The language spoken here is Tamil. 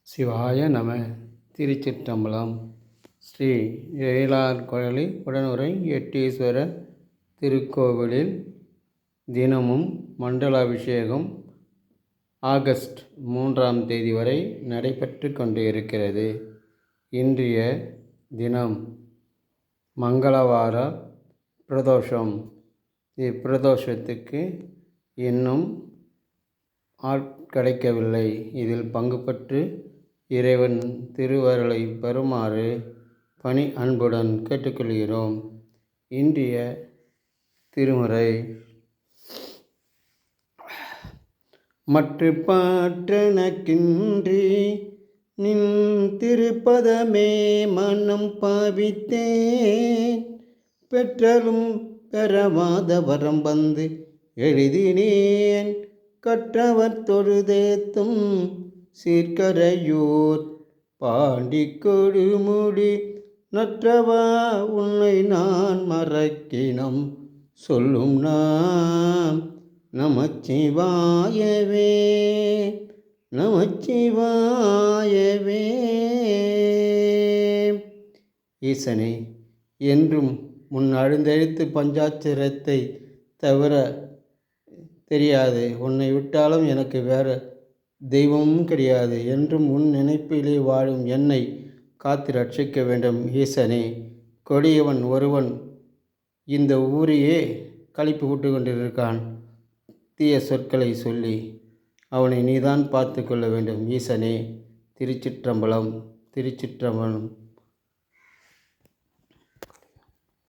சிவாய நம. திருச்சிற்றம்பலம். ஸ்ரீ எழிலார்குழலி உடனுறை எட்டீஸ்வரர் திருக்கோவிலில் தினமும் மண்டலாபிஷேகம் ஆகஸ்ட் 3ஆம் தேதி வரை நடைபெற்று கொண்டு இருக்கிறது. இன்றைய தினம் மங்களவார பிரதோஷம். இப்பிரதோஷத்துக்கு இன்னும் கிடைக்கவில்லை. இதில் பங்கு பெற்று இறைவன் திருவருளை பெறுமாறு பணி அன்புடன் கேட்டுக்கொள்கிறோம். இன்றைய திருமுறை. மற்ற பாற்றனக்கின்றி நின் திருப்பதமே மனம் பாவித்தேன், பெற்றலும் பெறவாத வரம் வந்து எழுதினேன், கற்றவர் தொழுதேத்தும் சீர்கரையூர் பாண்டி கொடுமுடி நற்றவா உன்னை நான் மறக்கினம் சொல்லும் நாம் நமச்சிவாயவே நமச்சிவாயவே. ஈசனே, என்றும் முன் அழுந்தெழுத்து பஞ்சாட்சரத்தை தவிர தெரியாது. உன்னை விட்டாலும் எனக்கு வேறு தெய்வமும் கிடையாது. என்றும் உன் நினைப்பிலே வாழும் என்னை காத்து ரட்சிக்க வேண்டும். ஈசனே, கொடியவன் ஒருவன் இந்த ஊரையே களிப்பு விட்டு கொண்டிருக்கான். தீய சொற்களை சொல்லி அவனை நீதான் பார்த்து கொள்ள வேண்டும். ஈசனே, திருச்சிற்றம்பலம் திருச்சிற்றம்பலம்.